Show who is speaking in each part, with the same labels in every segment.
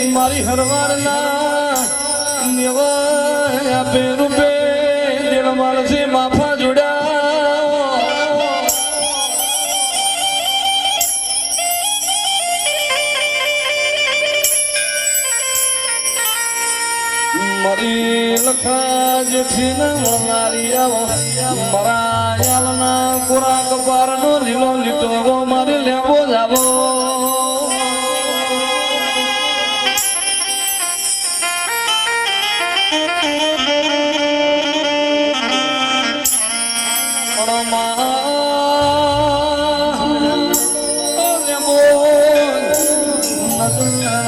Speaker 1: મારી હરવારના નેવા આપે રૂપે દિલ મારથી માફા જોડ્યા મારી લખા જેઠી ના મારી આવો મારા યાલના કોરા કપારનો લીલો લીટો મારી લેવો જાવો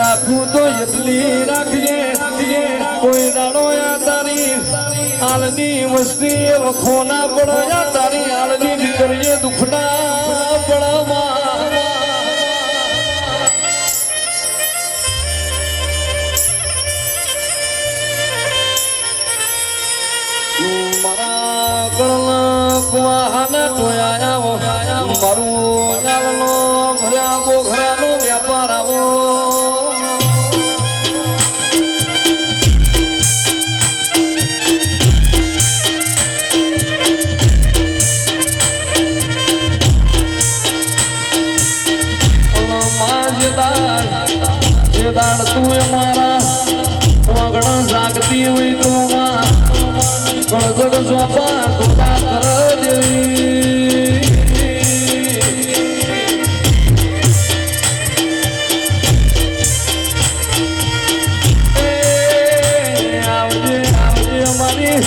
Speaker 1: રાખું તો એટલી રાખજે કોઈ દાડો યા તારી આલની વસ્તી વખો ના પડ્યા તારી આલની દીકરીએ દુખડા પડવામાં મારા ગળના કુવાહાના ટોયા મારું યાલનો ભર્યા બોઘરાનો વ્યાપાર આવો દાડ તું મારા વગણ જાગતી હોય તો ગળગળ સોપા ટોટા કર દેવી આવજે આવજે અમારી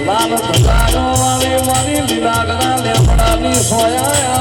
Speaker 1: લાલ ધજાનો વાળી મારી લીલાગના લેપડાની સોયા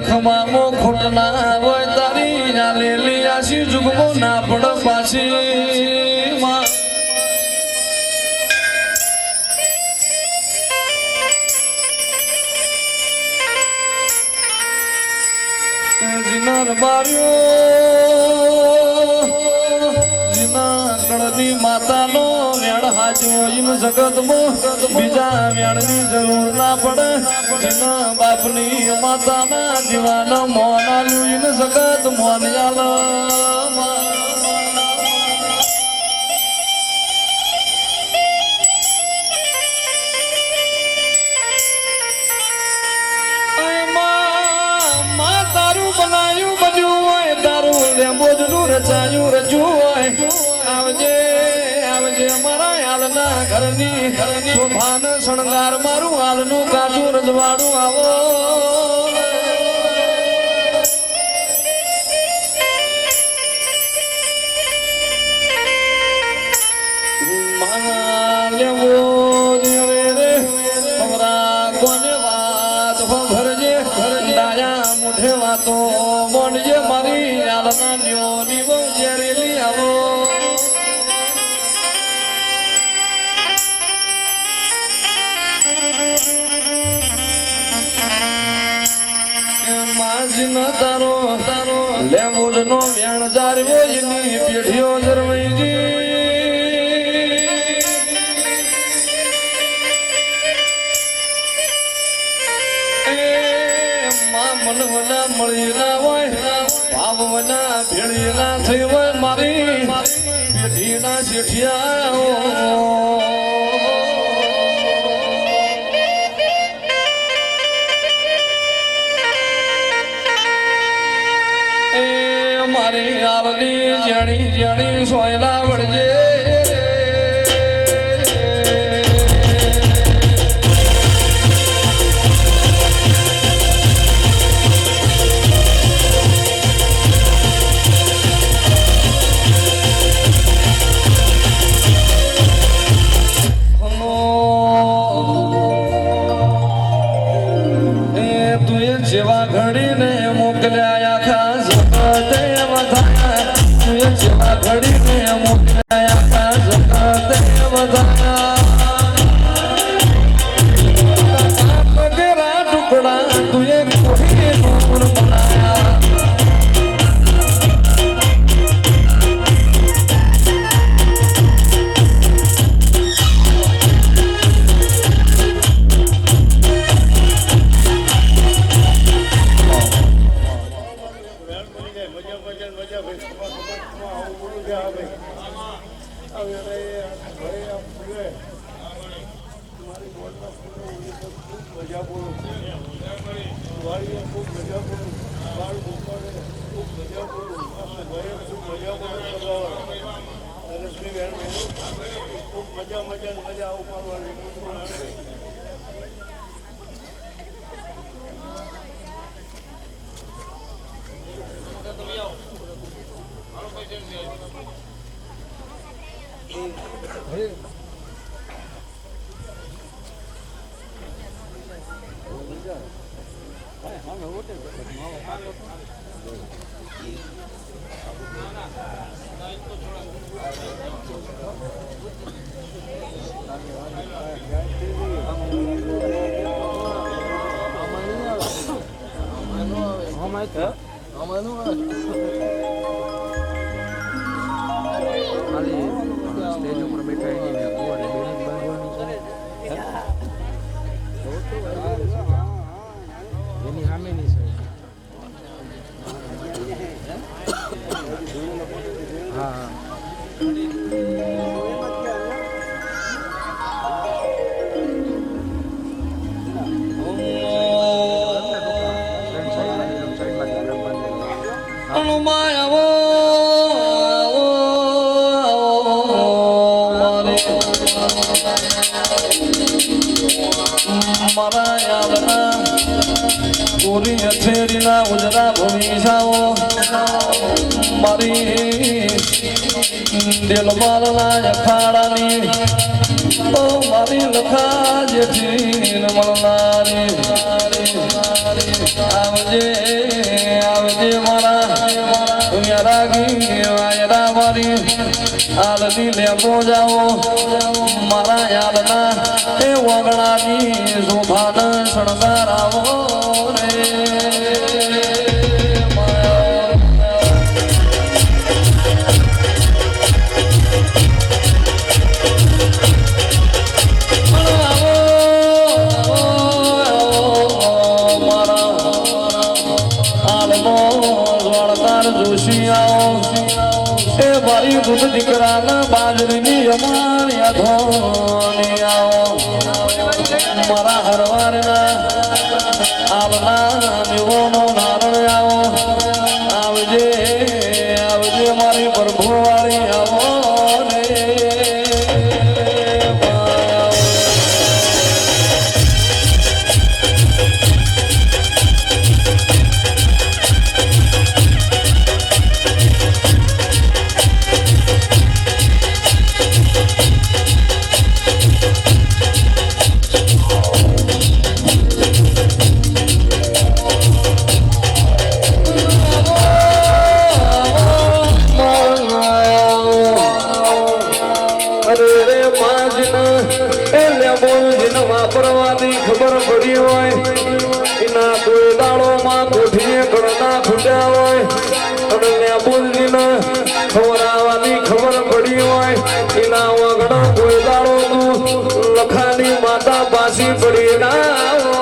Speaker 1: ખમામો ખોટના હોય તારી આલેલી આશી જુગમો ના પડ પાછી માં જીનાર બાર્યો જીના કળની માતાનો વેણ હાજો ઈમ જગતમાં બીજા વેણની જરૂર ના પડે જીના બાપની માતાના દીવાના મોન આલ્યું ઈમ જગત મોન આલ બનાયું બન્યું હોય તારું લેમ્બોજનું રચાયું રજ્યું હોય આવજે આવજે મારા હાલના ઘરની શોભાન શણગાર મારું હાલનું કાચું રજવાડું આવો તો મોનજે મારી આલના ન્યોની બહુ જેરેલી આવો માજી ન તારો તારો લેમુજ નો વ્યાણ જારવો એની પેઢીઓ જરવઈજી મનવના મળી ના હોય ભાવના ભેળી ના થઈ હોય મારી પેઢીના શેઠિયા એ મારી આલની જાણી જાણી સોયલા વળજે જેવા ઘડીને મોકલ્યા ખાસ જેવા ઘડીને મોકલ્યા ખાસ ટુકડા તુએ કોઈ નૂર બનાયા મજા સ્ટેજ ઉપર બેઠા એની સામેની છે પૂરી અથેરીના ઉજરા ભવિષ્યાઓ મારી દિલમાલના અખાડાની ઓ મારી લખા જેઠી મળનારી આવજે આવજે મારા રાગી વાયરા મારી આલની લેબો જાઓ મારા યાદના એ વગણાની શોભાન શણગારાવો રે દૂધ દીકરાના બાજરીની અમારી અધોની આવો મારા હરવારના આવના દેવોનો નારણ આવો આવજે આવજે મારી પ્રભુવાળી આવો રે વાપરવાની ખબર પડી હોય એના કોઈ દાળોમાં કોઠીએ ઘરના ખૂટ્યા હોય અને લેબુલજીના ખવડાવવાની ખબર પડી હોય એના વગડા કોઈ દાળોનું લખાની માતા પાછી પડી ના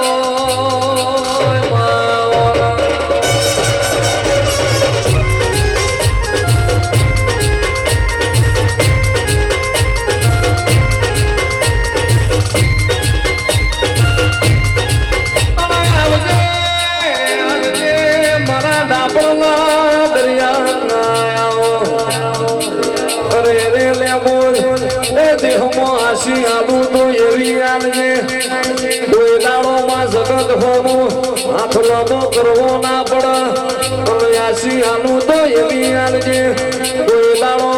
Speaker 1: આલુ તો એવી આલજે કોઈ દાડોમાં જગત હોવું હાથલો કરવો ના પડે આસી આલુ તો એવી આલજે કોઈ દાડો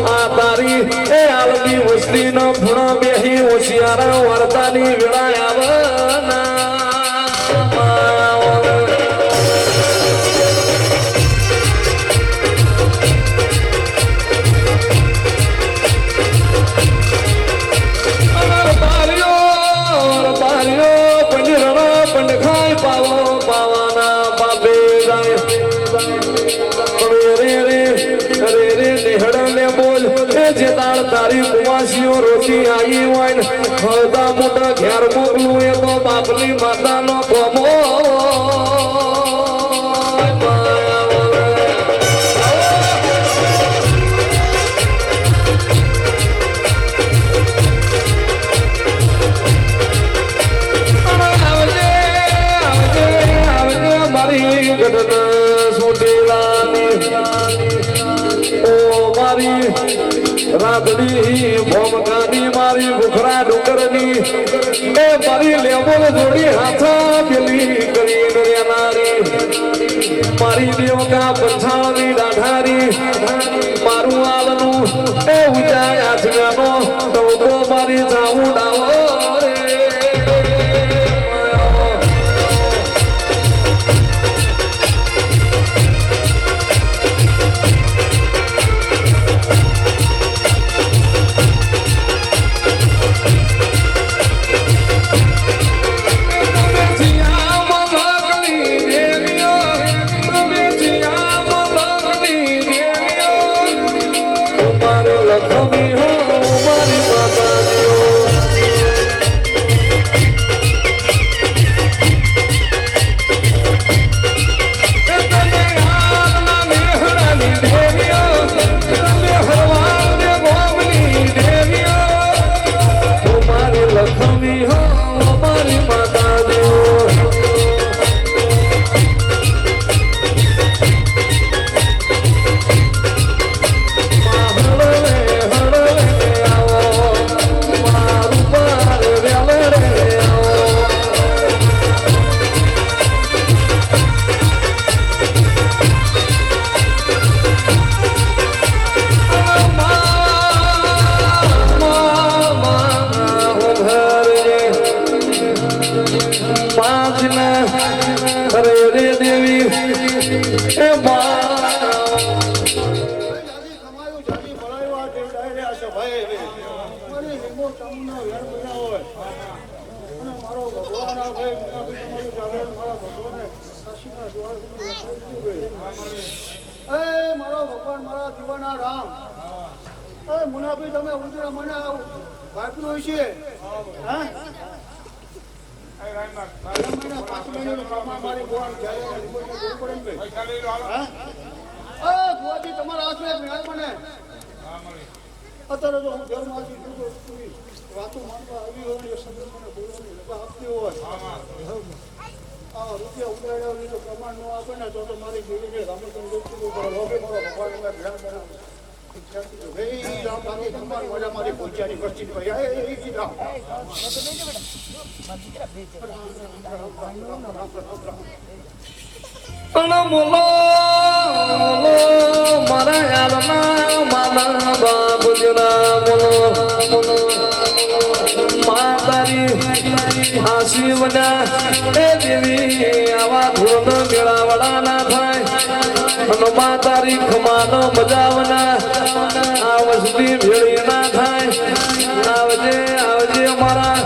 Speaker 1: આ તારી એ આલની વસ્તી નો ફૂણો બેહી હોશિયારા વાર્તાની વેળા આવે ના તારી કુવાસીઓ રોટી આવી હોય ને હળદા મોટા ઘેર મોકલું એ તો બાપની માતાનો કોમો મારી ગઢના સોટેલાની ઓ મારી રાતડી ભોમકાની મારી ભૂખરા ડુંગરની એ મારી લેબોલ જોડી હાથા પેલી કરીને રેનારી મારી દેવકા પંછાળની દાઢારી મારું આલનું એ ઊંચાઈ આછગાનો ટવકો મારી જાવું ડાવો લખમી હો મારી માતા
Speaker 2: મારો ભગવાન મારા દીવાના રામ મુનાફી તમે ઉજરા મને વાપર્યું છે હા 5 મહિનાનું પ્રમાણ મારી ભગવાન ભુવાજી તમારા હાથમાં મેળ મને અત્યારે જો હું ઘરમાંથી વાતો માનવા આવી હોય શબ્દ મને બોલવાની આપતી હોય રૂપિયા ઉડાડ્યા હોય તો પ્રમાણ ન આપે ને તો મારી જોડીને રામચંદ્ર મારો ભગવાન ધ્યાન બનાવે મારી પહોંચ્યાની પરિસ્થિતિ
Speaker 1: પણ બોલો મારા યારના માના બાપુજીના બોલો માતારી હાસી બન્યા એ દેવી આવા ધૂળ મેળાવડા ના થાય અને માતારી ખમાનો મજાવના આ વસ્તી ભેળી ના થાય આવજે આવજે મારા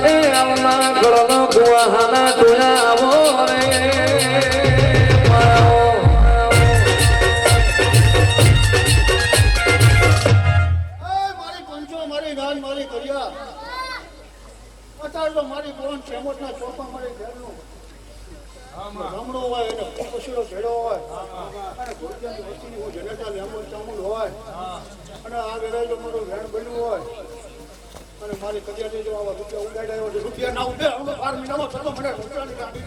Speaker 1: એ આવના ગળનો ગુવાહાના ટોયા આવો રે
Speaker 2: મારી કર્યા અત્યારે તો મારી બોન છેમોટના ચોપા મારી ઘરનું રમણો હોય એને પશુનો ભેડો હોય અને ઘોડિયાની વસ્તીની હું જનેટા લેમો ચામુલ હોય અને આ વેરાય જો મારું વેણ બન્યું હોય અને મારી કડિયાથી જો આવા રૂપિયા ઉડાડ્યા હોય રૂપિયા ના ઉડે હું 12 મહિનામાં ચલો મને રૂપિયાની ગાડી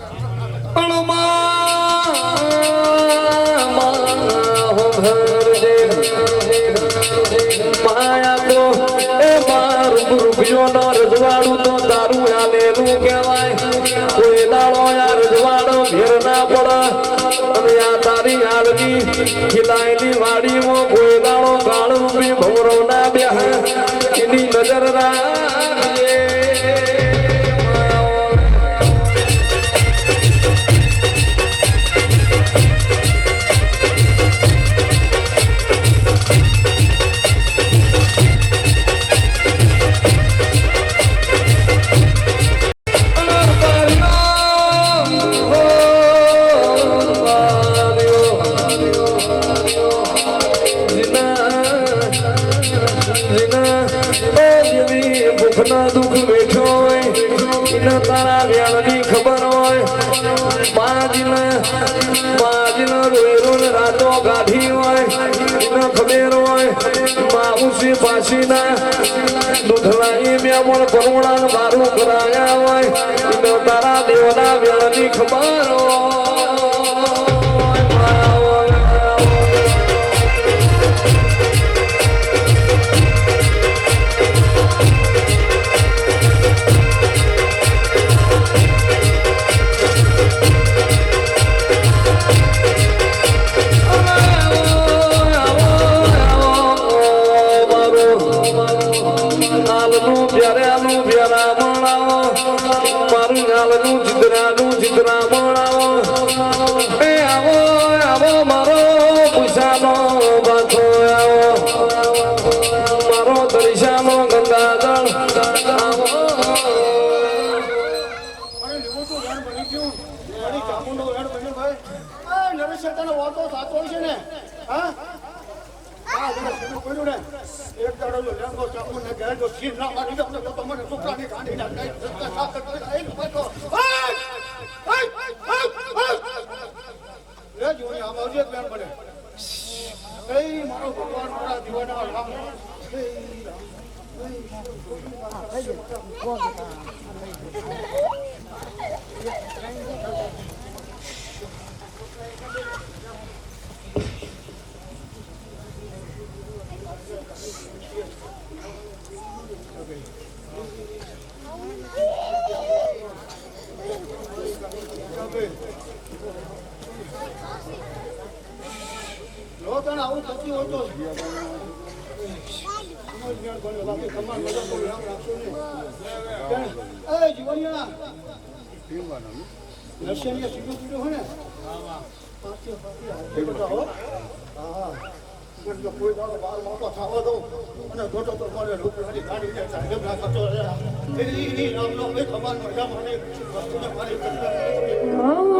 Speaker 1: માયા તો એ મારું રૂપિયોનો રજવાડું તો તારું આલેલું કહેવાય કોઈ દાડો આ રજવાડો ઘેર ના પડે અને આ તારી હાલની ખીલાયેલી વાડીમાં કોઈ દાડો ગાળ રૂપી ભવરો ના બેહે એની નજર રાખજે દુઃખ બેઠો હોય એને તારા વ્યાણની ખબર હોય માજીને રોયરોન રાતો ગાઢી હોય એને ખબર હોય માઉસી પાસીના દૂધલાઈ મેમણ કરુણા મારું કરાયા હોય એને તારા દેવના વ્યાણની ખબર હોય મારો ભગવાન મારા દીવાના રામ લોકોને આવું થતું હોય તો જીવનિયા નરસિંહ સીધું પીડું હોય ને
Speaker 2: એ બધા હો. હા. એટલે કોઈ દાડો બાર મોટો થવા દઉં અને જોતો તો મારે રૂપિયાની ગાડીને સાહેબ ના થતો રહે. એ રામનો એક અમાર મજા મને વસ્તુને મારી કરતા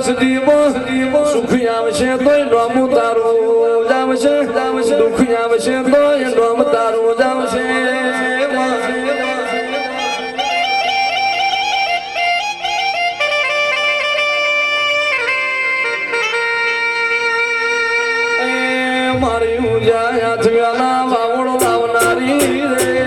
Speaker 1: સદીમાં સુખ આવશે તોય નામ તારું જાવશે દુઃખ આવશે તોય નામ તારું જાવશે મારી ઉજાયા થયાના વાવડો વાવનારી રે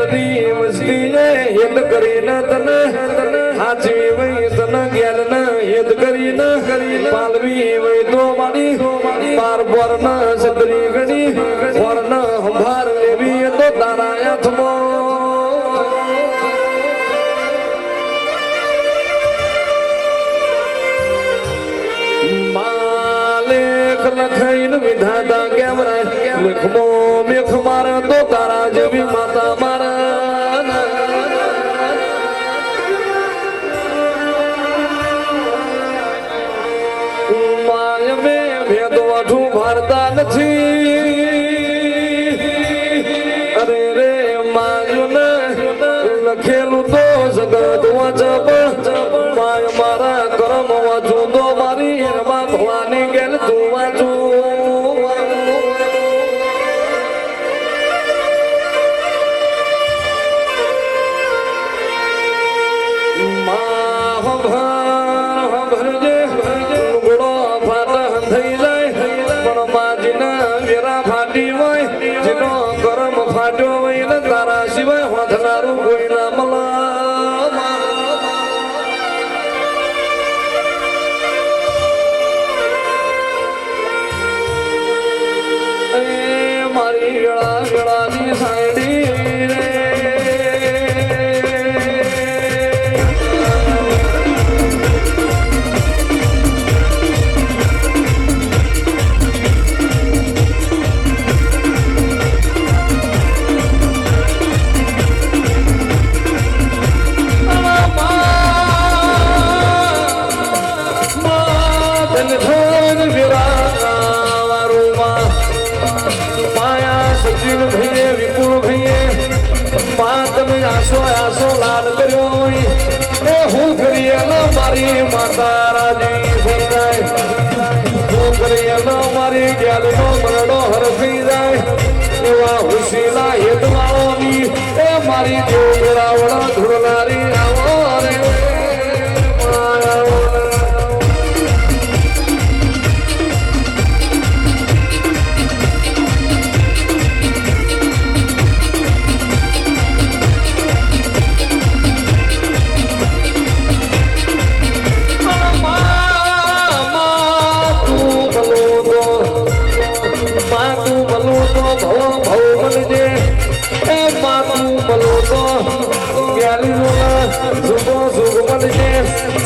Speaker 1: આલની વસ્તી ને હેત કરીને તને હાચવી વઈ તને જ્ઞાન ને હેત કરીને પાલવી વઈ તો મારી બાર બોર ના સદરી ગણી બોર ના સંભાર લેવી એ તો તારા હાથમાં લખાઈને વિધાતા કેમ રે લેખમો મેખ મારે તો તારા જેવી માતા મારા માય મે ભેદ વાઠું ભારતા નથી અરે રે માયું ને લખેલું તો જગત વાંચપ માય મારા કરમ વાંચું તો મારી એમાં ભવાની ગેલ તું વાંચું તારા સિવાય વાંધનારું કોઈ ના મળે મારી વેળા વેળાની સાયડી આસો લાલ કર્યો એ હું કરીએ મારી માતા રાજી થઈ જાય હું કરીએ મારી ગેલનો મરડો હરફી જાય એવા હુશીલા હેતવાળોની એ મારી દેવ રાવણ ધૂળનારી આવો રે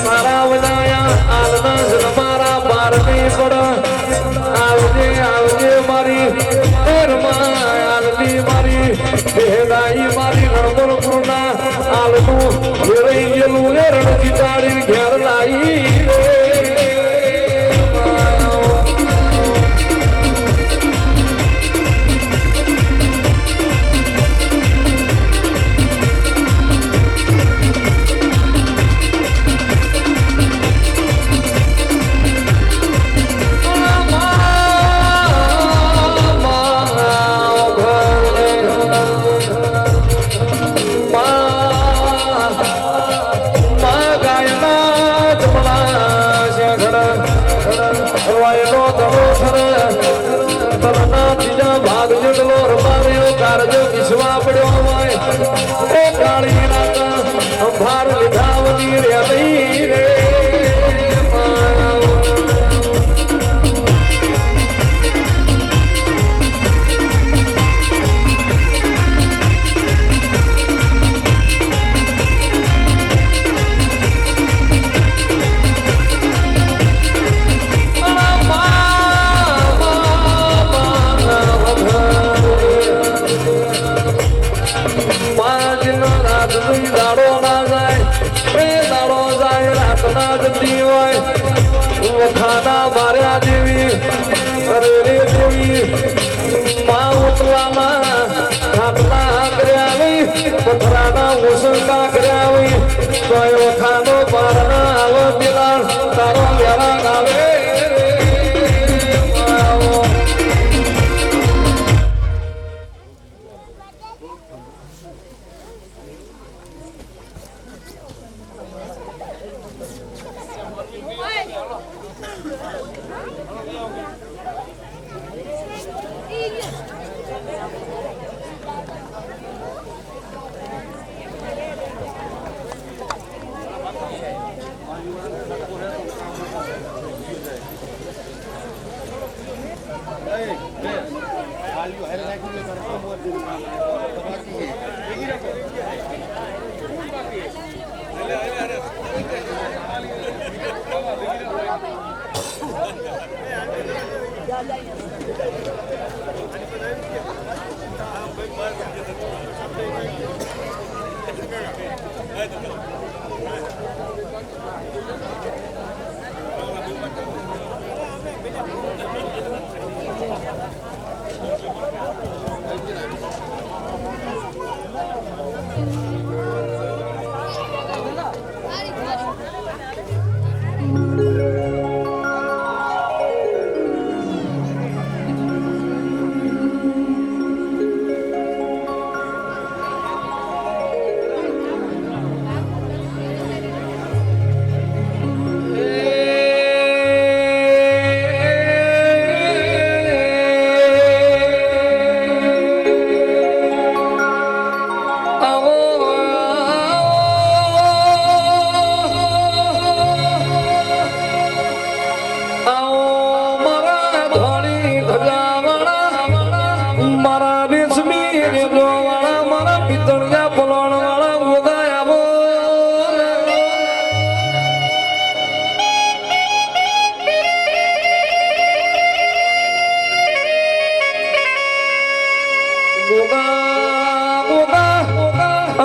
Speaker 1: સારા વજાયા આલના જન્મારા બારની પડ આવજે આવજે મારી આલની મારી બેહદાઈ મારી રણબલપુરના આલનું ઘેરાઈ ગયેલું એ રણજીતાડી ઘેર લાઈ કારજો વિશ્વા પડ્યો હોય એ કાળી રાત ભાર લીધાવની રે નહીં રે ખાના માર્યા દેવી અરે રે દેવી માં ઉતવામાં ખાટલા કર્યા પથરાના ઓસંકા કર્યા તો એવો ખાનો પારના આવો પેલા તારો વેળા ગાવે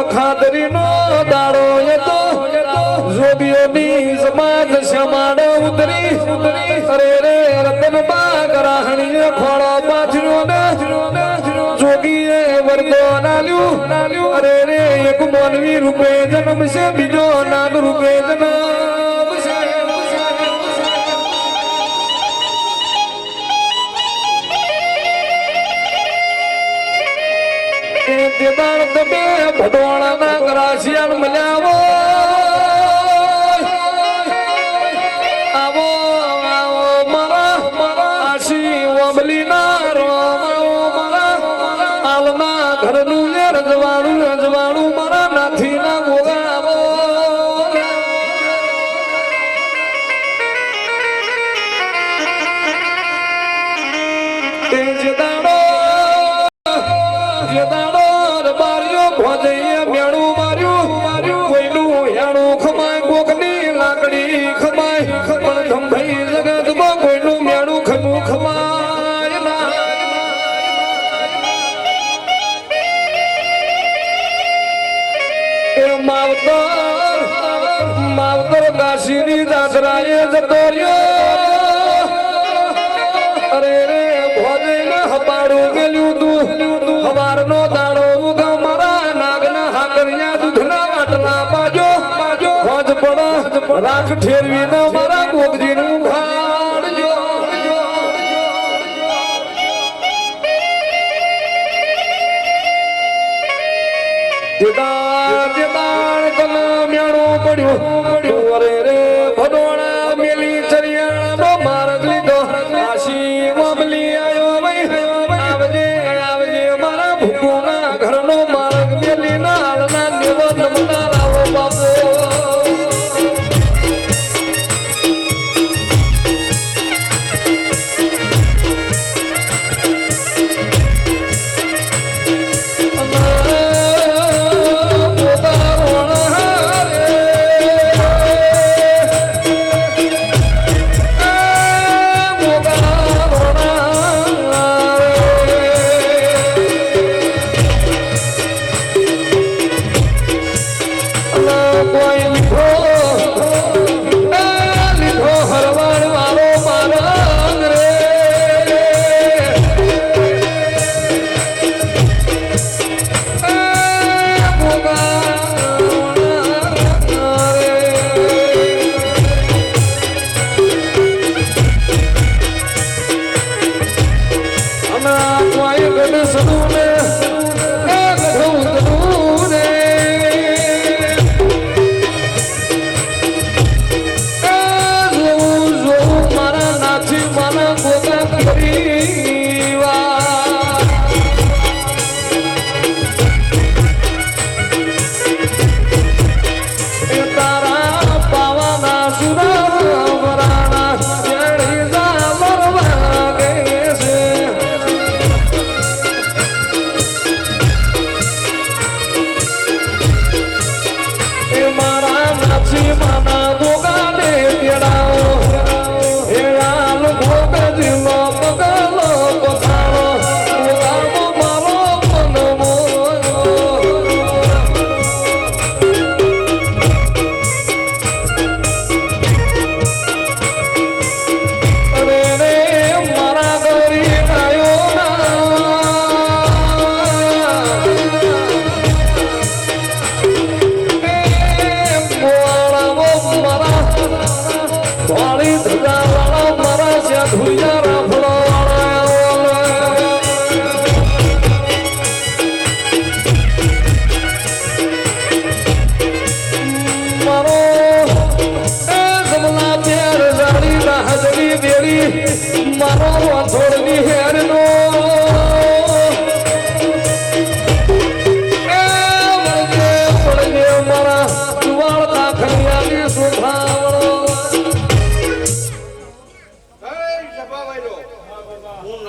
Speaker 1: ખાદરીનો દાડો એ તો જોગીઓની સમાજ શ્યામાડ ઉતરી અરે રે રતન બાગરાહણીએ ખોળો પાછળો ને જોગીએ વરદાન આલ્યું અરે રે એક માનવી રૂપે જન્મ છે બીજો નાગ રૂપે જન્મ દેદાર દબે ભડોળા ના ગ્રાસિયાન મલ્યાવો આવો આવો મારા આશી ઓબલી ના રોમાઓ મારા આલના ઘરનું રજવાડું મારા નાથી ના ગોગાવો તેજ દાડો માવતર કાશીની દાદરાએ જતો રહ્યો અરે રે ભોજે ને હપાડું ગેલ્યું તું હવારનો દાડો ઉગા મારા નાગના હાકરિયા દૂધના વાટલા બાજો ભોજ પડો રાખ ઠેરવી ને મારા ગોગજીનું ભાડજો જેદાર તને મેણું પડ્યું અરે રે ભડોળા મેલી ચરિયાણો માર્ગ લીધો આશી ઓબલી આયો આવજે આવજે મારા ભૂખોના ઘરનો માર્ગ મેલી નાળના દેવો નમના રાવો બાપો છે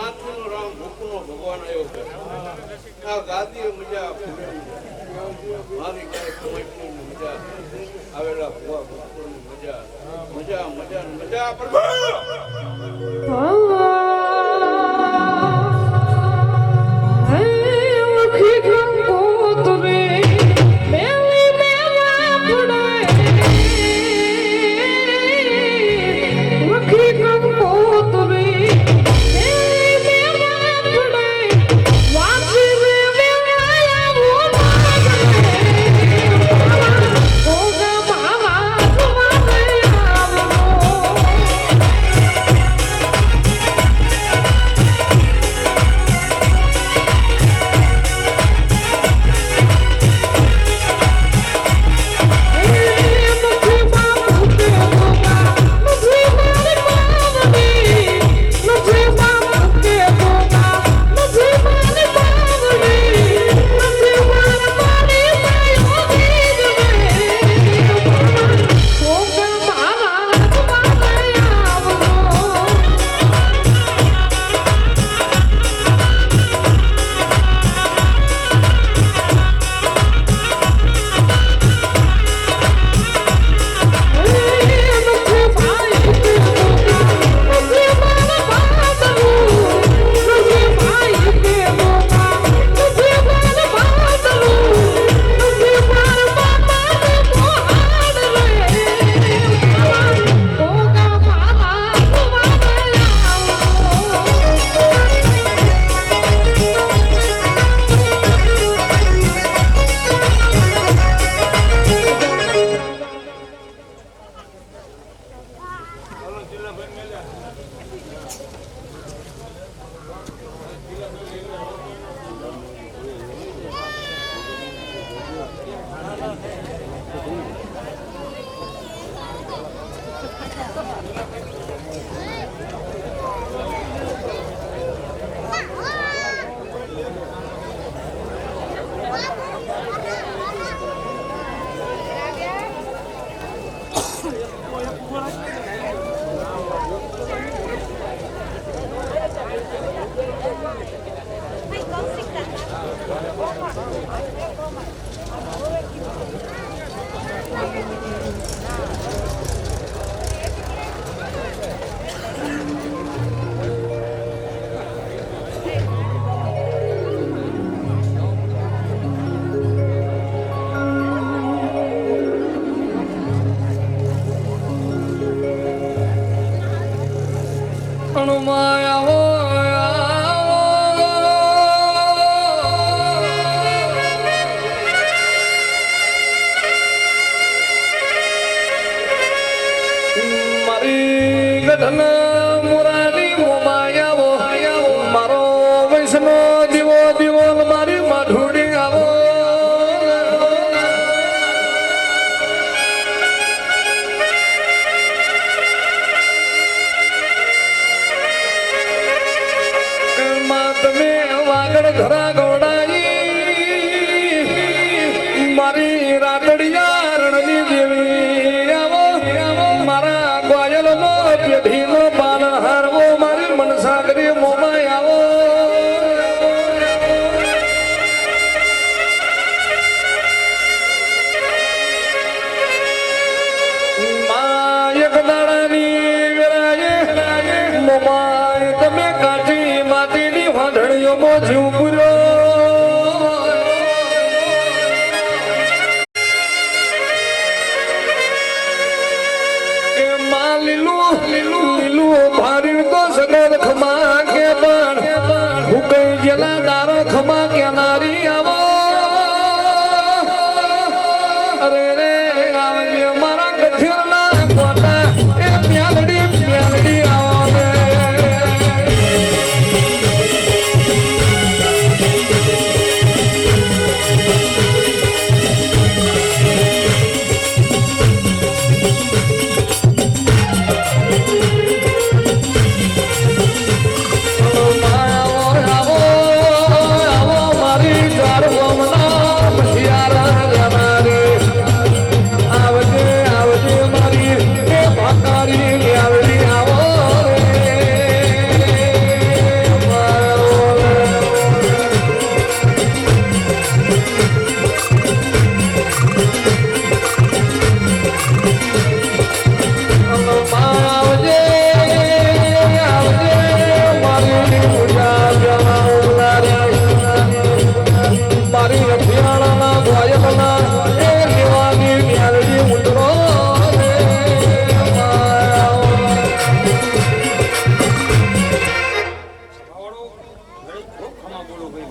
Speaker 3: માથુનો રામ ભૂખનો ભગવાન આવ્યો છે આ ગાદીએ મજા મારી કાંઈ કમાઈની મજા આવેલા ભગવા ભક્તોની મજા મજા મજા મજા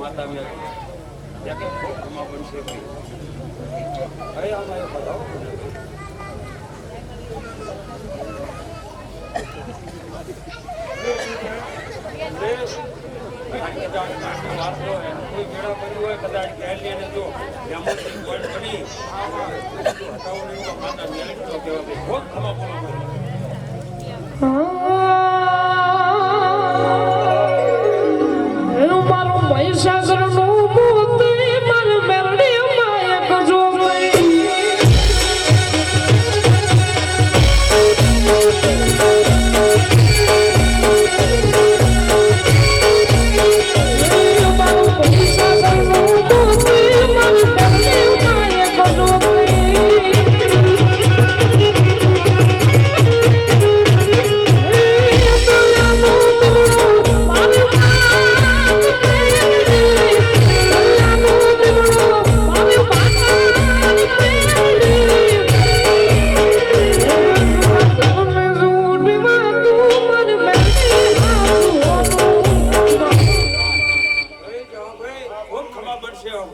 Speaker 4: માતા વ્યાજ ત્યાં કે ખમા બનશે હવે આમાં એ બતાવો કોઈ મેળા કર્યું હોય કદાચ ગેલી અને જો એમાંથી પોઈન્ટ બની માતા વ્યાજ તો કહેવાય બહુ ખમા બોલો
Speaker 1: મારું મહિષાસુરનું મોતી મારું મેરડી માયક જો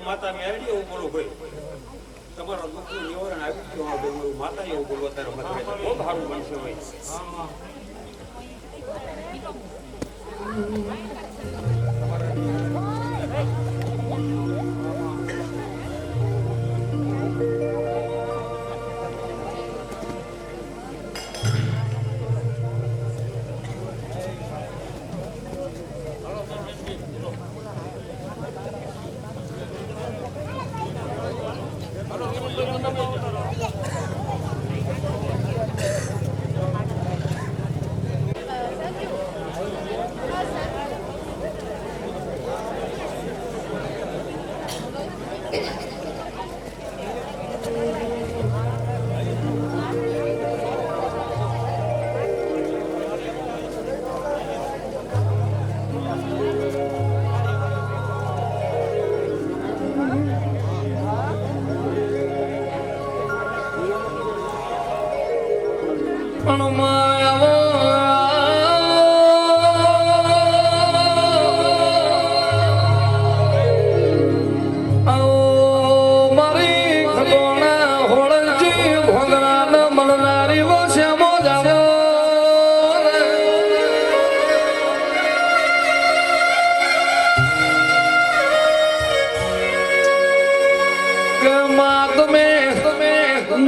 Speaker 4: માતા મેરડી એવું બોલો ભાઈ તમારો દુઃખનું નિવારણ આવ્યું એવું માતા એવું બોલો અત્યારે બહુ સારું બનશે ભાઈ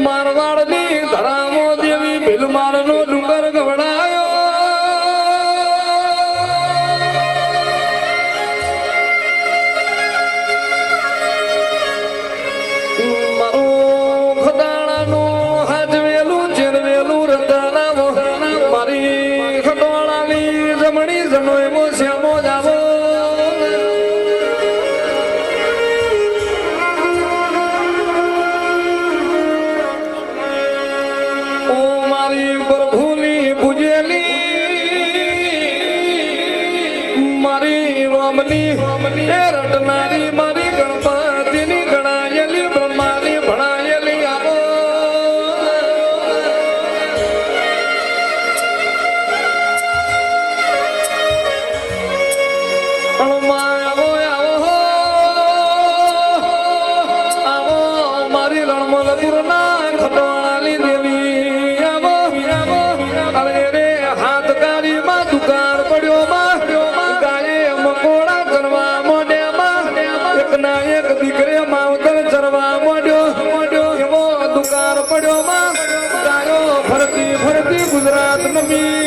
Speaker 4: મારવાડની ધરામો દેવી ભીલમારનો ડુંગર ગવડાયો મારું ખદાણાનું હાજવેલું ચેરવેલું રતાના મારી ખડોળાની જમણી જનો એવો શ્યામો જાવો રટનારી મારી ગણપતિની ગણાયેલી બ્રહ્માની ભણાયેલી આવો આવો મારી રણમલપુરના ખટવાળી દેવી આવો અરે રે હાથકારીમાં દુકાળ પડ્યો માં ગાયે મકોડા એક દીકરે માવતર ચરવા મોડ્યો એવો દુકાર પડ્યો માં ગાયો ફરતી ફરતી ગુજરાત નમી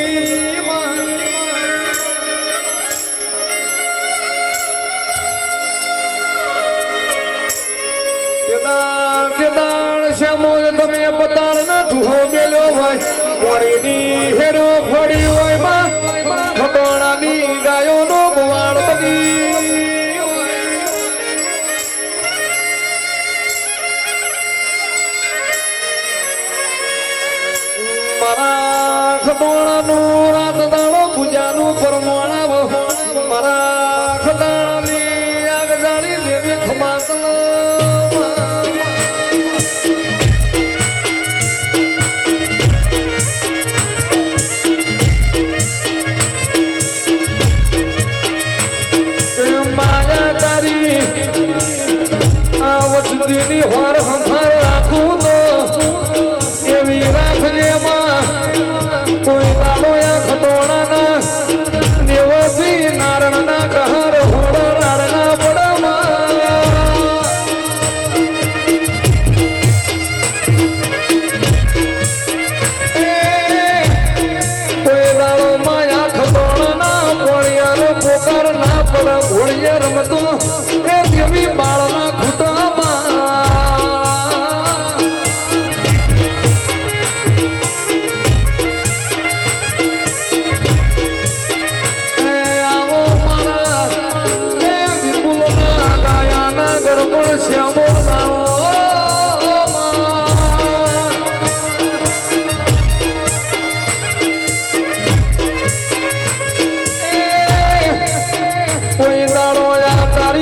Speaker 4: કેદાર શ્યામો તમે પતાળ ના ઠુહો મેલ્યો હોય મોડીની હેરો ફળી હોય માં ખટોળાની ગાયો નો ગવાળ બની મારા ખટોળાનું રાત દાડો પૂજાનું પરમોણા મારા ખટાણાની આગ જાળી દેવી ખમાસણ માયા તારી નવરીની હોર સંભાળ રાખું તો એવી રાખજે માં કોઈ લાલો ખતોણાના દેવથી નારણના કહર હોડ રાડના પડમાં કોઈ લાલો માયા ખતોણાના પોળિયાનો પોકાર ના પડ ઘોડિયા રમતો એ દેવી બાળના ખૂટામાં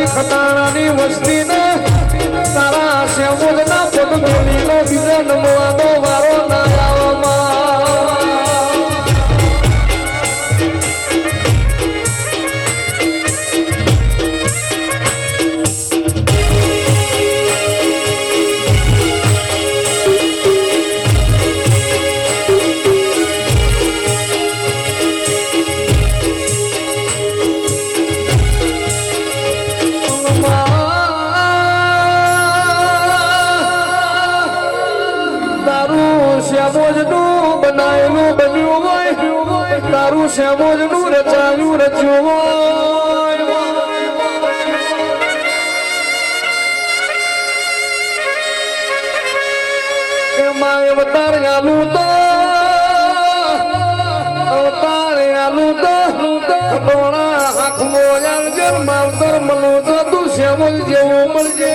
Speaker 4: ખટાણાની વસ્તી ને તારા શ્યામોદના પગ મેલીનો બીજા નમવાનો વારો ના આવવામાં શ્યામોજનું બનાયેલું બન્યું હોય તારું શ્યામોજનું રચાયું રચ્યું હોય એમાં અવતાર આલું તો ખટોણા આંખમો યાર માવતર મળું તો તું શ્યામોજ જેવું મળજે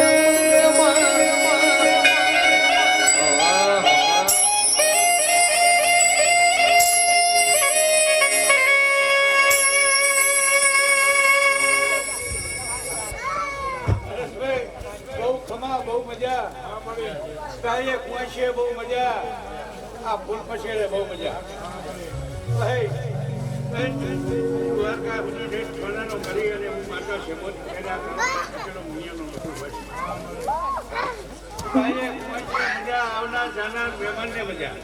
Speaker 3: બહુ મજા કાલે કુંશે બહુ મજા આ ફૂલ પછેડે બહુ મજા દ્વારકા ફલાનો કરી અને હું માતા શેમોદ મજા આવનાર જાનાર મહેમાનને મજા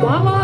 Speaker 5: Mama,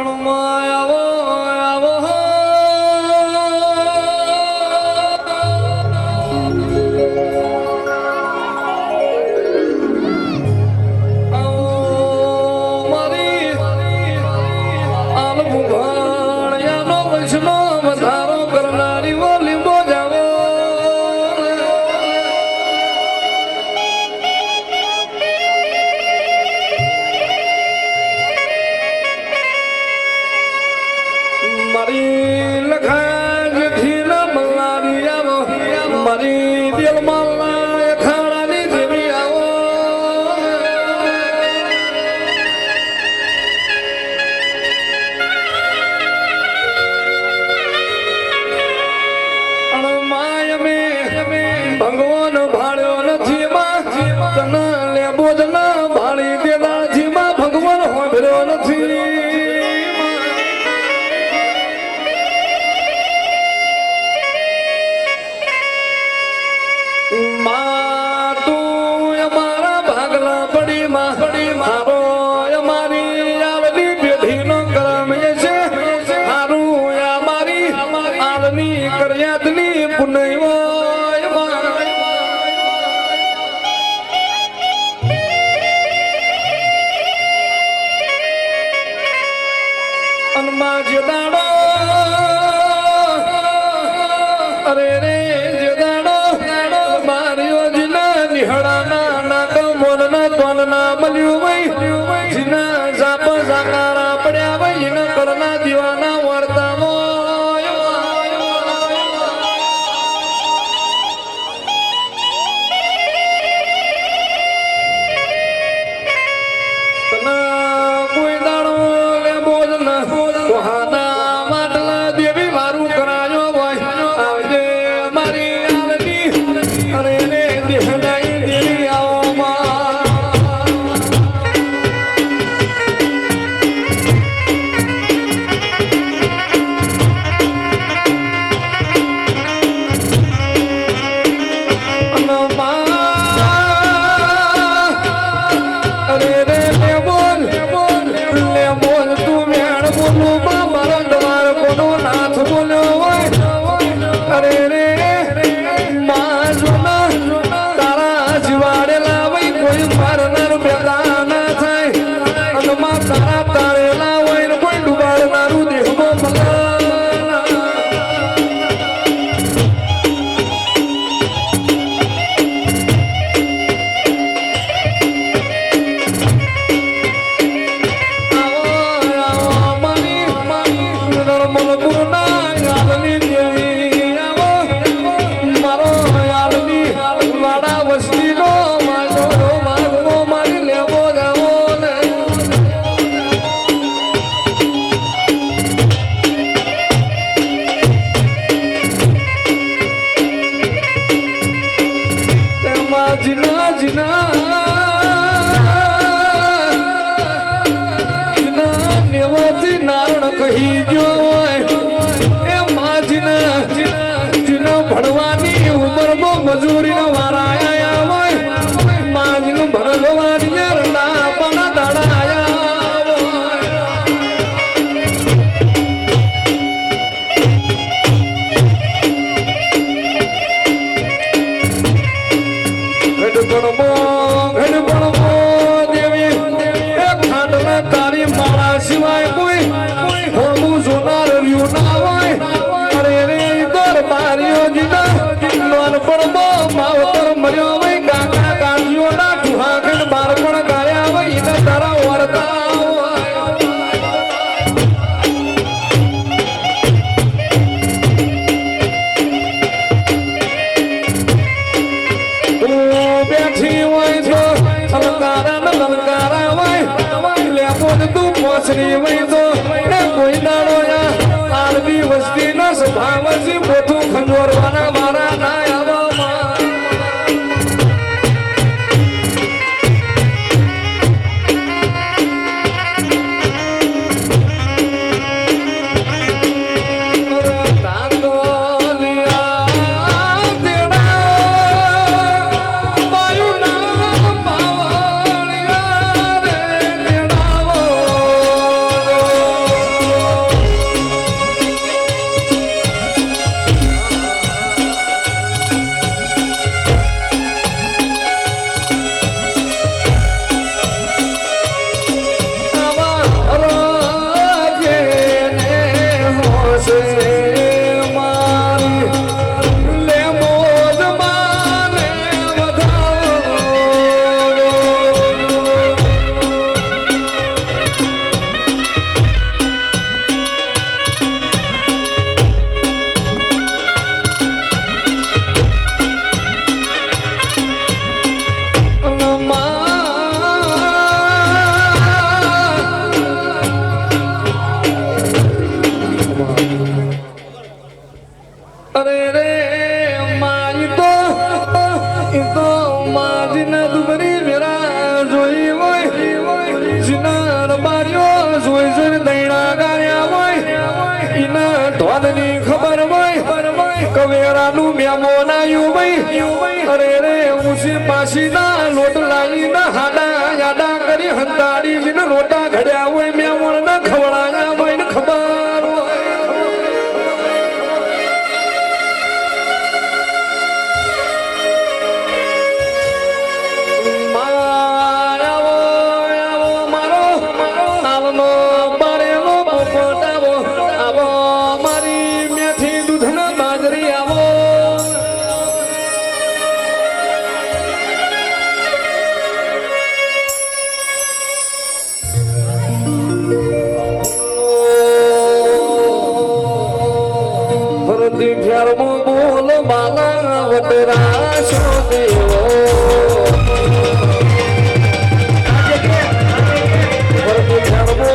Speaker 1: રણમાં આવો આવો ભગવાન ભાડ્યો નથી માં તને લેબો જ ના ભાળી દેલા જીમાં ભગવાન હોભર્યો નથી માં તું અમારા ભાગલા પડી મારો અમારી આલની પેઢીનો કરમ છે હારું અમારી આલની કર્યાતની પુનઃ દાડો અરે રે જે દાડો માર્યો જીના નિહળાના નાક મોનના તોલના મળ્યું ભાઈ જીના જાપ જાકારા પડ્યા ભાઈ એના કરના દીવાના વર્તામાં કોઈ દાડો લે બોલ ના કોહાના માટલા દેવી મારું કરાયો હોય આવજે મારી આલની અરે રે દેહડાઈ દેવી આવો અરે રે લે બોલ તું મેળ બોલું મારો દ્વાર કોનો નાથ બોલ્યો હોય અરે રે માં જોના તારા જીવાડેલા વઈ કોઈ મારનાર પેદા ના થાય અને માં તારા તારેલા હોય ને કોઈ ડુબાડનારું દેહમાં ભલા જીના જીના નેવાથી નારણ કહી ગયો હોય એ માજીના જીના ભણવાની ઉંમરમાં મજૂરીના વારા આયા હોય માજીનું ભણવાની રડા પણ દાડા આયા તારી મારા સિવાય કોઈ હોમું જોનાર રહ્યું ના હોય અરે રે દરબારીઓ જીના નાનપણમાં માવતર મર્યો હોય કાકા કાકીઓના ઠુહાકન બાળપણ ગાયા હોય એને તારા વર્તા બેઠી હોય તો લલકારા લલકારા હોય લેપો તું પોસરી હોય તો કોઈ દાડો આરબી વસ્તી ના સ્વભાવ છે મોટું ખંડોરવાના મારા ના આવવામાં
Speaker 4: ને દુબરી મેરા જોઈ હોય જીના માર્યો જોઈ જોઈ દૈણા ગાયા હોય ઈના ધોનની ખબર હોય કવેરાનું મેમોન આવ્યું ભાઈ અરે રે ઊંચી પાસીના લોટ લાવીના હાડા યાડા કરી હંતાડી જીને રોટા ઘડ્યા હોય મેમોન ના ખવડાયા હોય ને ખબર હોય બોલ બાલા વટરા છો દેવો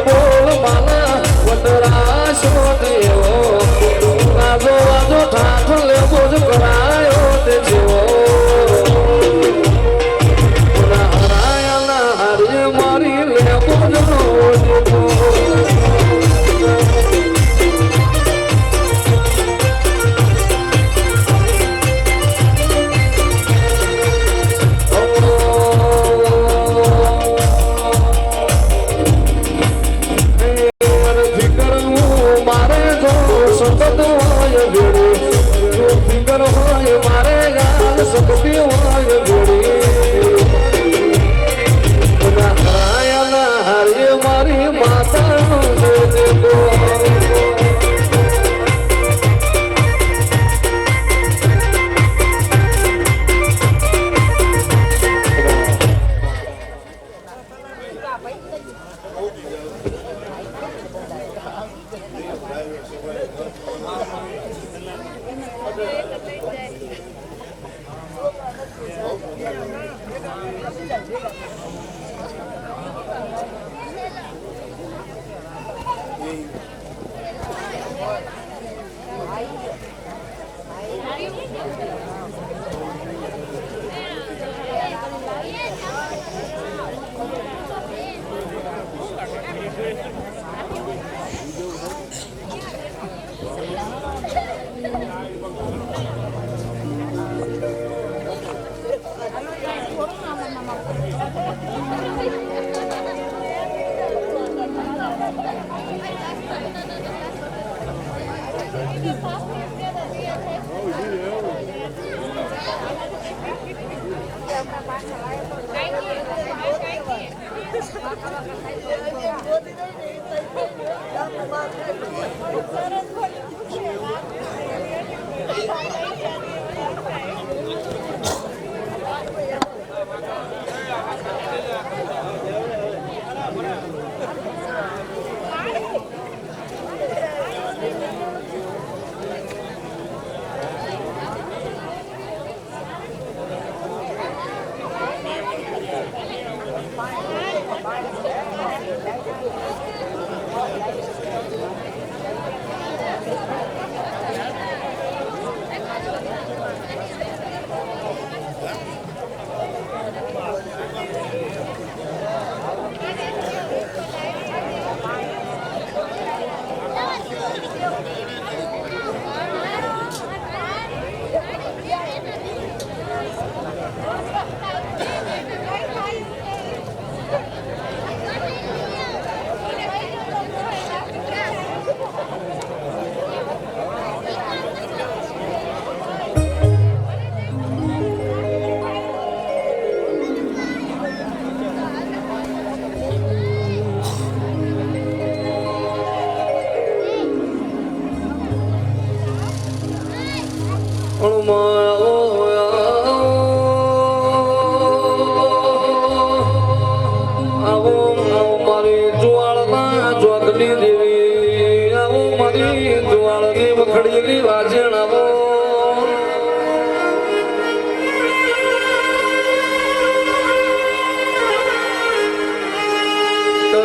Speaker 4: બોલ બાલા વટરા છો દેવો આજો આજો ઠાઠ લેવો જ કરાયો તે જેવો હરાયા હારી મારી લેવો જ દેવો મારી માતા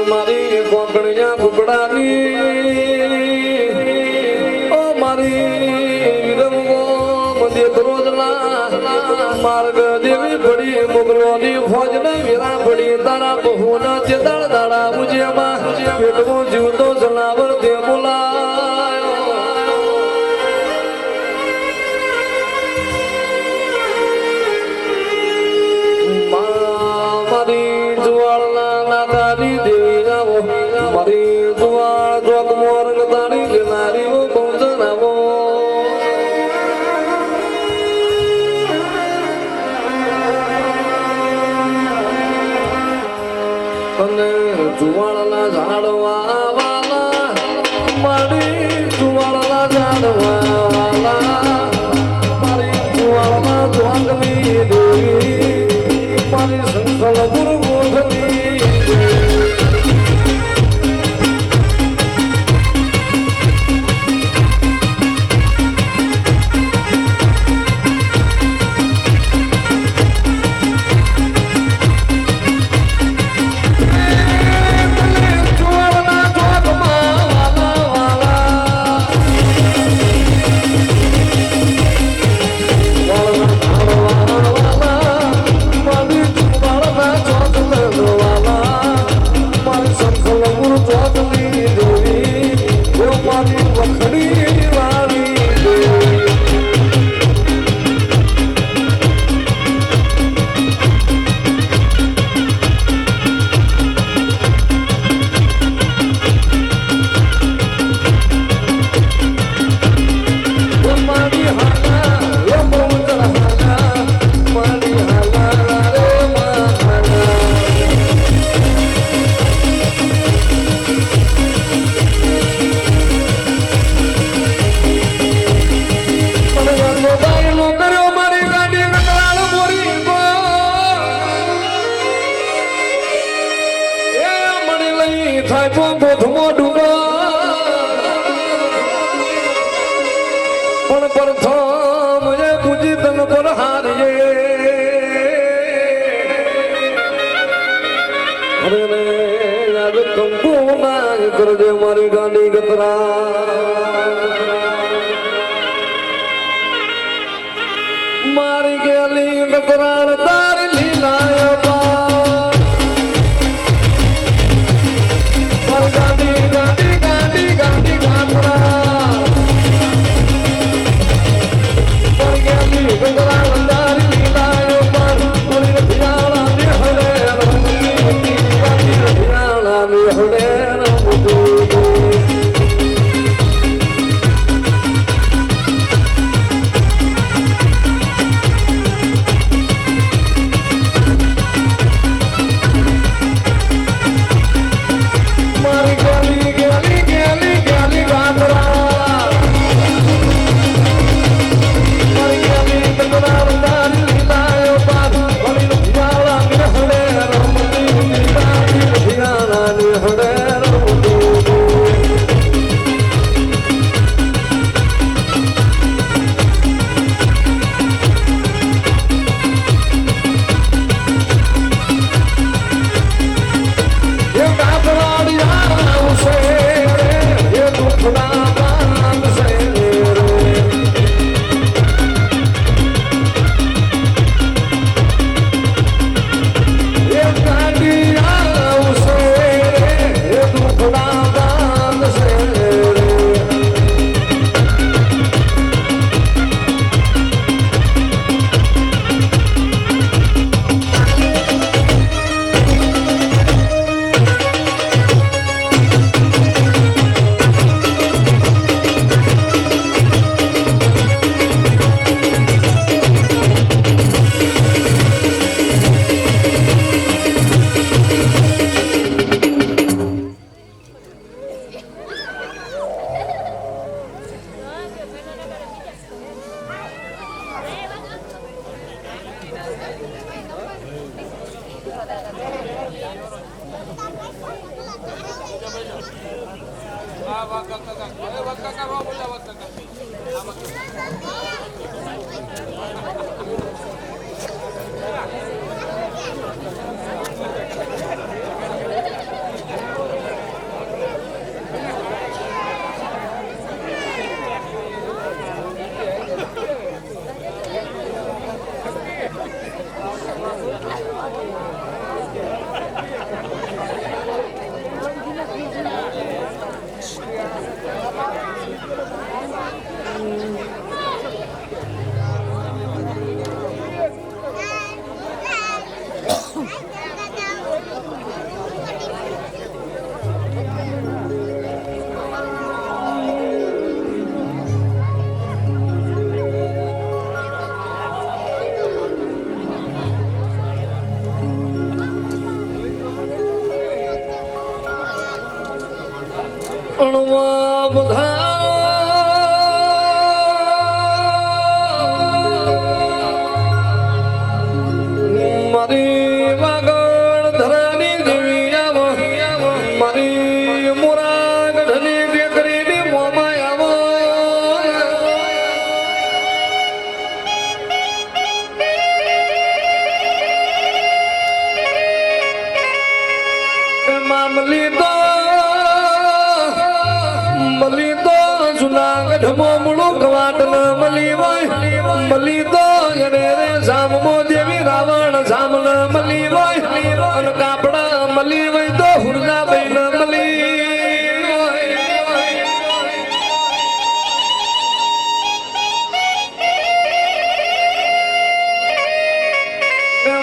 Speaker 4: મારી કોકણિયા ફૂકડાની ઓ મારી વિરમો મધ્ય રોજના
Speaker 1: માર્ગ દેવી પડી મુગલોની ફોજને વીરા પડી તારા બહુના ચેતળ દાડા મુજેમાં પેટમાં જીવતો જનાવર તે બોલાયો મારી જુવાળના નાદાની દેવી જાવો મારી જુવાળ જોગ મોરગ તારી લેનારી પહોંચનાવો અને જુવાળના ઝાડવા વાલા મારી જુવાળના ઝાડવા વાલા મારી જુવાળના જોગની દેવી મારી સંકલ ગુરુ ગોધલી પણ પ્રથમ એ પૂજી તન પર હારીએ અરે રે યાદ કંકુ ના કરજે મારી ગાંડી ગતરા મારી ગેલી ગતરા તારી લીલાયો ગાંડી ગાંડી ગાંડી ગાંડી ગાંધરા અણવા બધા મારી વાગડ ધરાની દેવી આવો મારી મોરા ગઢની દેકરીની મોમાય આવો મામલી તો જુનાગઢ મોમડું કવાટન મલી હોય મલી તો રે જામમો દેવી રાવણ જામન મલી હોય અને કાપડા મલી હોય તો હુરજા બૈન મલી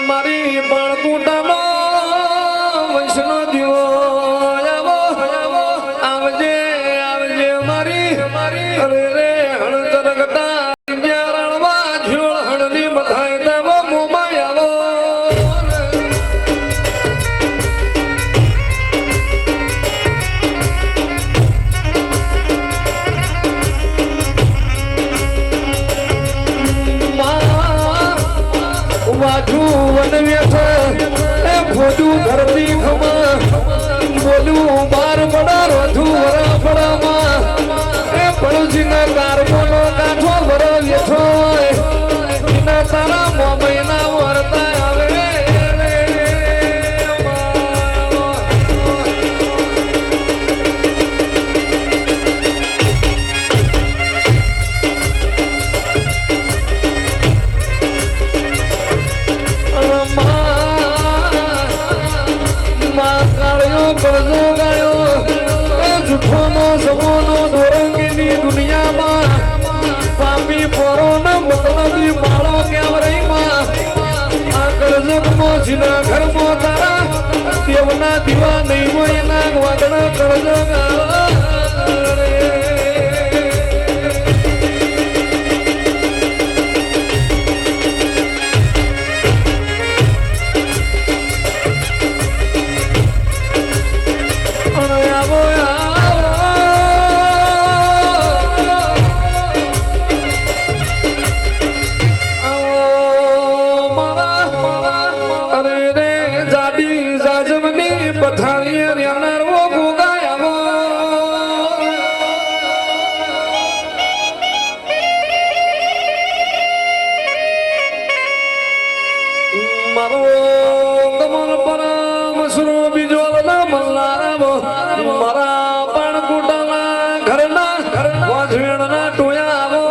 Speaker 1: મારી બાળકુટાનો વૈષ્ણો દીવો આવજે આવજે મારી અરે રે હણતર ગટા રણવા ઝોળ હણની બધાય દેવો મોમાય આવો વાજુ વન વેઠ એ ભોજું ધરતી ખમા બોલું બાર પડા રોધુ વરા પડામાં એ પડોશીના કારમોનો કાઠો વરો વેઠો એના તારા મોમૈના વરતા આવે કરજો ગાયો જૂઠોનો સમોનો દોરંગીની દુનિયામાં પાપી પોરોનો મતલબી માળો કેવરીમાં આ કરજકમાં જીના ઘરમાં તારા દેવના દીવા નહીં હોય એના વાગણા કરજો મારા પણ કુટલા ઘરના વાજવેણના ટોયા આવો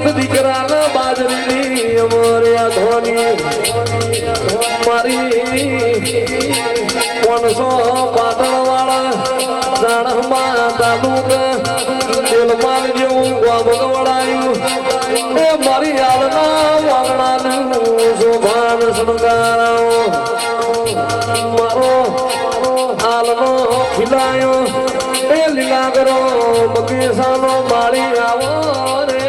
Speaker 1: એક દીકરાના બાજરીની અમારી ધોની મારી 500 પાટણવાળા જાણમાં તાલુકા તેલમાલ જેવું ગામ ગવડાયું એ મારી આલના વાગણાનું શોભાન શણગારાઓ મારો આલનો ખીલાયો એ લીલા કરો બગીચાનો માળી આવો રે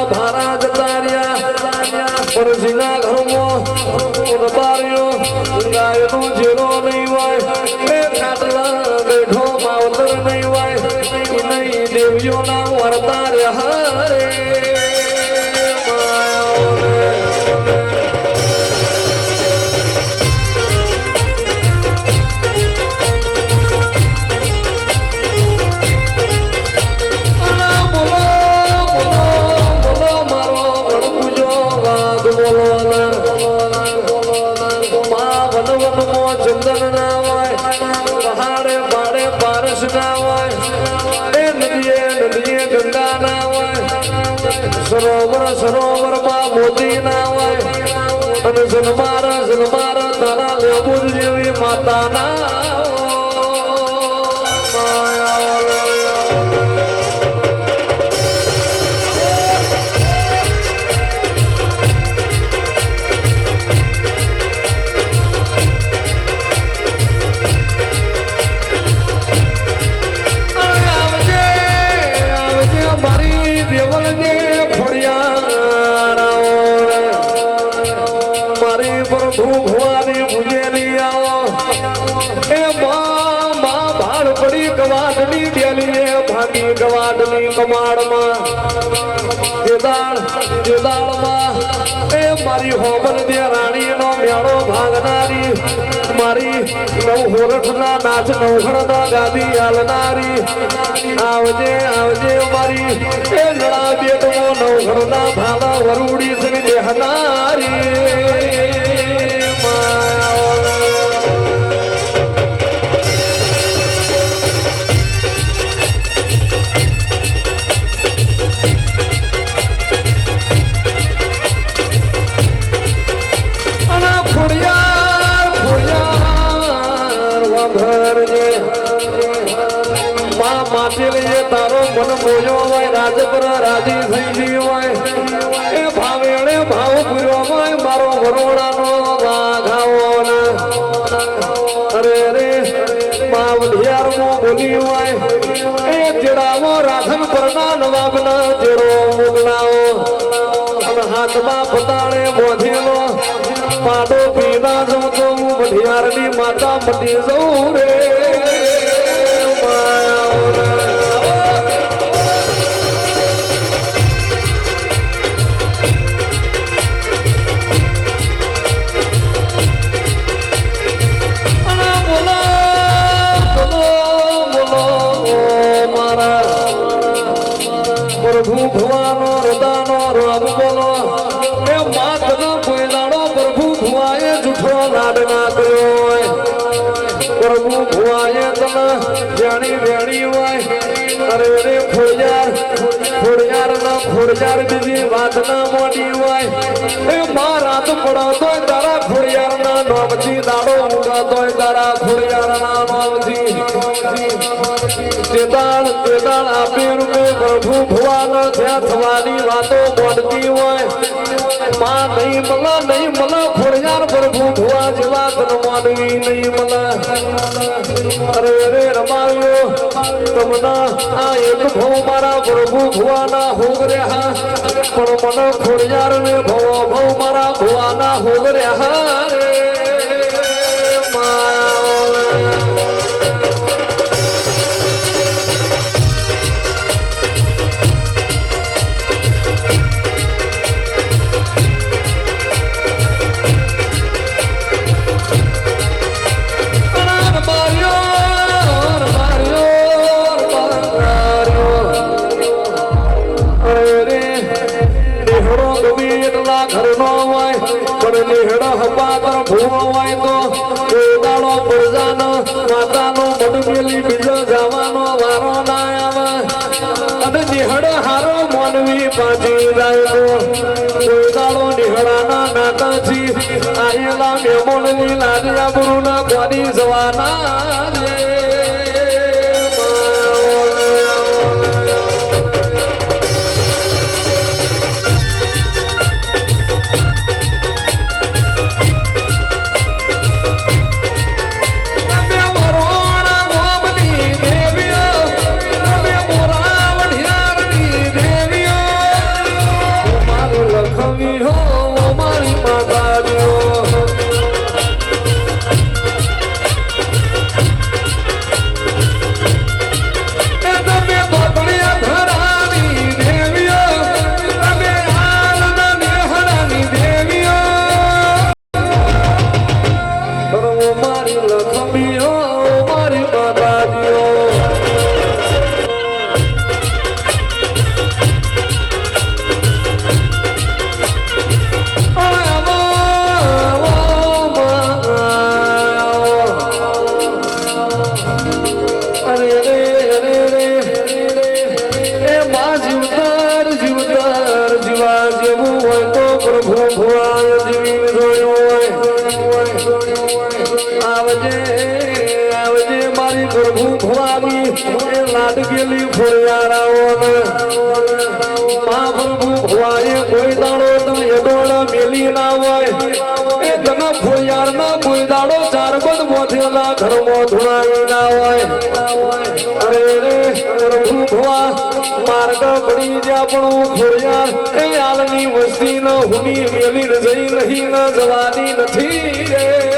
Speaker 1: ભારા જતા રહ્યા પરજીના ઘરમાં બારીઓ ગાયનો જેરો નહીં હોય એ ખાટલા બેઠો માવતર નહીં હોય નહીં દેવીઓના વરતા રહ્યા રે સરોવર માં મોતી ના હોય અને જન્માર તારા લેબુર જેવી માતા ના ગવાડની કમાડમાં જેદાળમાં એ મારી હોબલ દે રાણીનો મેળો ભાગનારી મારી નવહોરઠના નાચ નવઘણના ગાદી હાલનારી આવજે મારી એ લડા બેટવો નવઘણના ભાલા વરુડી સની દેહનારી તારો મન બોલ્યો હોય રાજપર રાજી થઈ ગઈ હોય એ ભાવેણે ભાવ પૂર્યો હોય મારો વરોડાનો વાઘાવો અરે રે માવલિયારમો બોલી હોય એ જેડાવો રાધન પરના નવાબના જેડો મોગલાવો અને હાથમાં પતાળે બોધેલો પાડો પીના જઉં તો હું બઢિયારની માતા મટી જઉં રે પ્રભુ ભુવાનો હૃદાનો રામ બોલો એ માત ન કોઈલાડો પ્રભુ ભુવાએ જૂઠો લાડ ના કર્યો પ્રભુ ભુવાએ તને જાણી વેણી હોય અરે રે ખોડિયાર બીજી વાત ના મોટી હોય એ માં રાત પડાવતો તારા ખોડિયાર ના નોમથી દાડો ઉગાતો તારા ખોડિયાર ના નોમથી તેદાળ આપી રૂપે પ્રભુ ભુવાનો ત્યાં થવાની વાતો બોલતી હોય માં નહીં મળે ખોડિયાર પ્રભુ ભુવા જેવા તન માનવી નહીં મળે અરે રે રમાયો તમને આ એક ભવ મારા પ્રભુ ભુવાના હોગ રહ્યા પણ મને ખોડિયાર ને ભવ મારા ભુવાના હોગ રહ્યા રે ભૂવો હોય તો કોઈ દાડો પ્રજાનો માતાનો મડમેલી બીજો જવાનો વારો ના આવે અને નિહળ હારો માનવી પાછી જાય તો કોઈ દાડો નિહળાના નાતાથી આયેલા મહેમાનની લાડિયા ગુરુના કોની જવાના રે લાડગેલી ફોરિયારાઓને મહાપ્રભુ ભવાએ કોઈ દાડો તમે એડોળા મેલી ના હોય એ ઘણા ફોરિયારના કોઈ દાડો ચાર બદ મોથેલા ઘરમાં ધોળાવી ના હોય અરે રે પ્રભુ ભવા માર્ગ પડી જ્યાં પણ ફોરિયાર એ આલની વસ્તી ન હુની મેલી જઈ નહીં ન જવાની નથી રે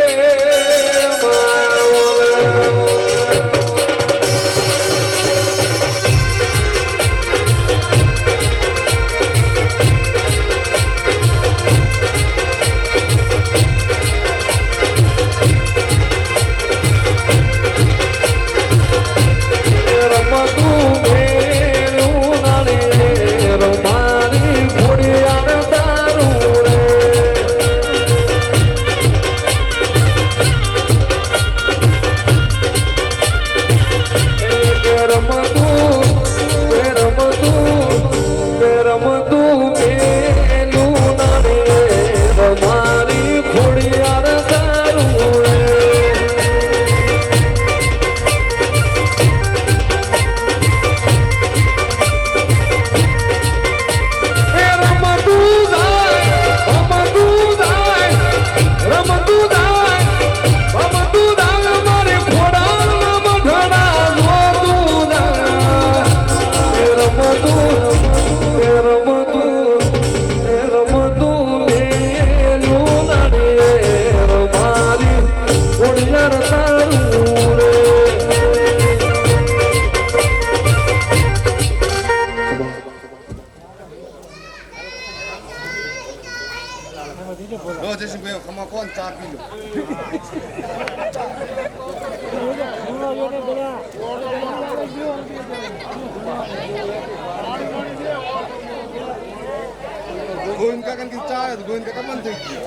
Speaker 5: ગોવિંદ કાકા ની ચા ગોવિંદ કાકા બંધ થઈ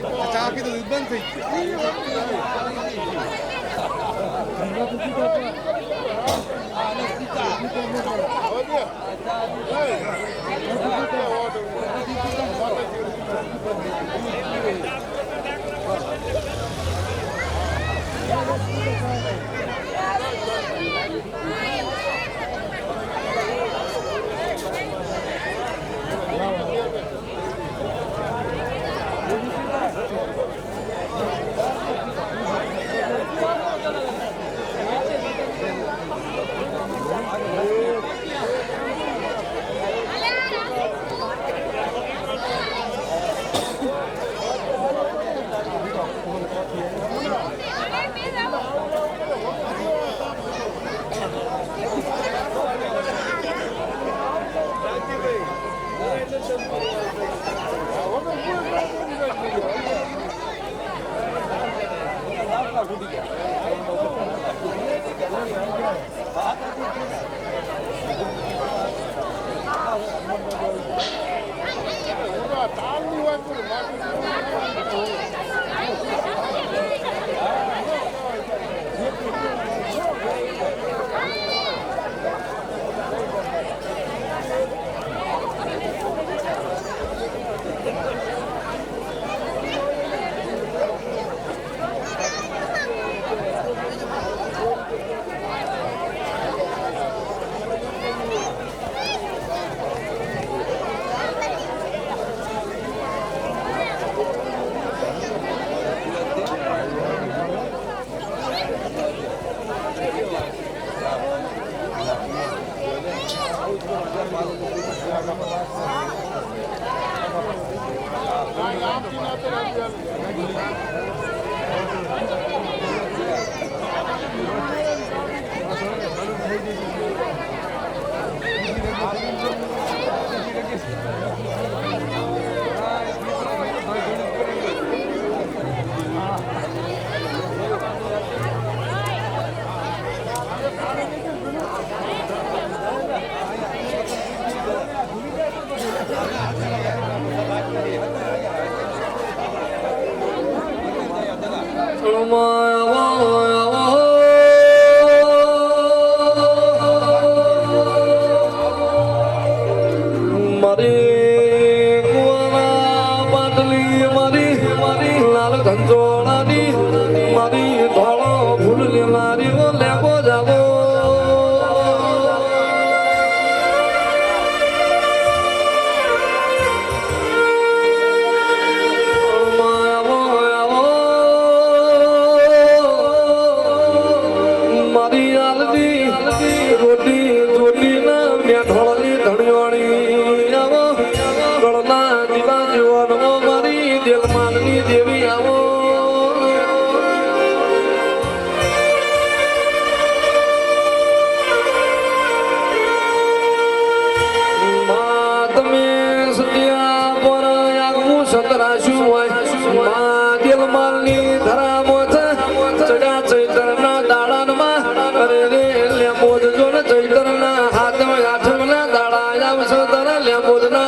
Speaker 5: ગયું ચા પી તો બંધ થઈ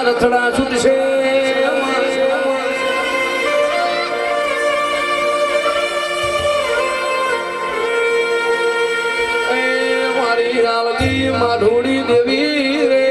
Speaker 4: રથડા છૂટશે મારી આલતી માધુડી દેવી રે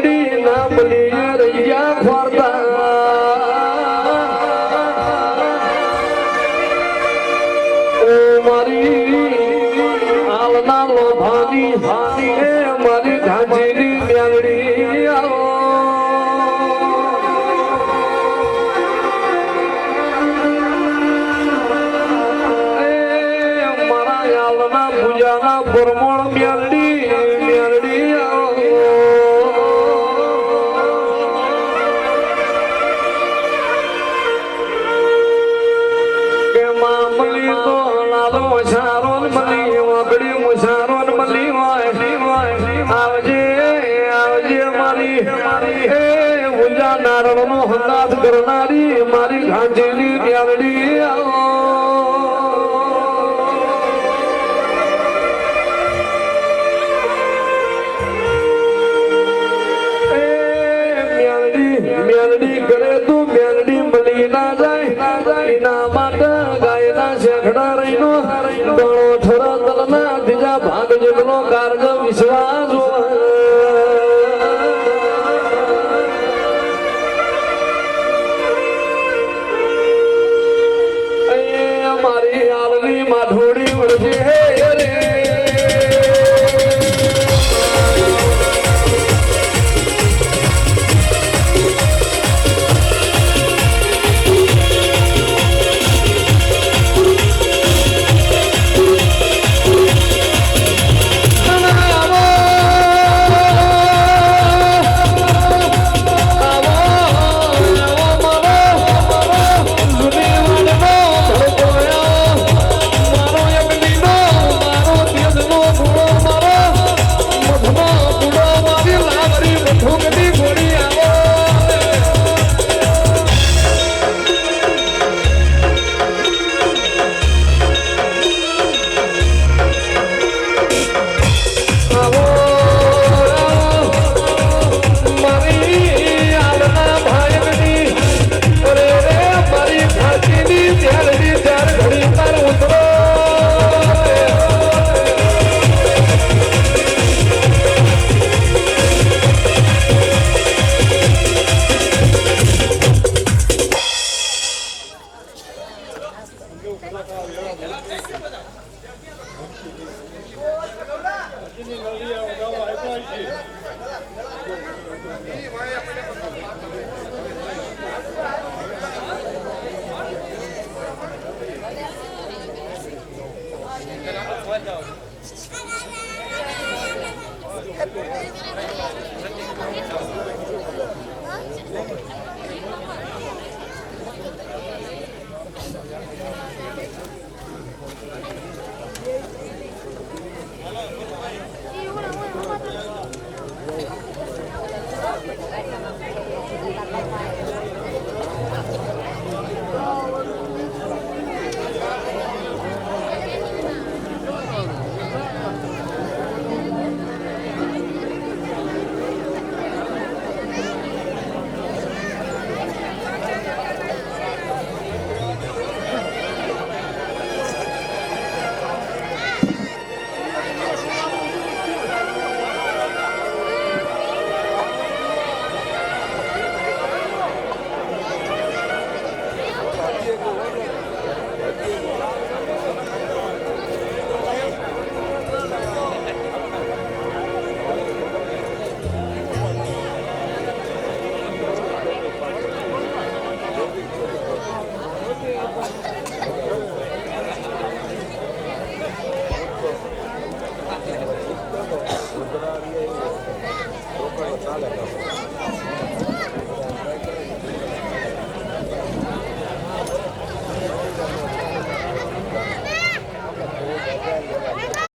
Speaker 1: મેલડી ના બની રૈયા ખોરતા ઓ મારી હાલના લોભાની હાની એ મારી ઘાંચીની મેલડી આવો પૂજાના પરમણ મેલડી કે મામલી તો લાલો મસારો મલી વાગડી મસારો મલી આવજે આવજે મારી હે પૂજા નારણ નો હંગાત કરનારી મારી ઘાંચેલી મેલડી આવો મેલડી કરે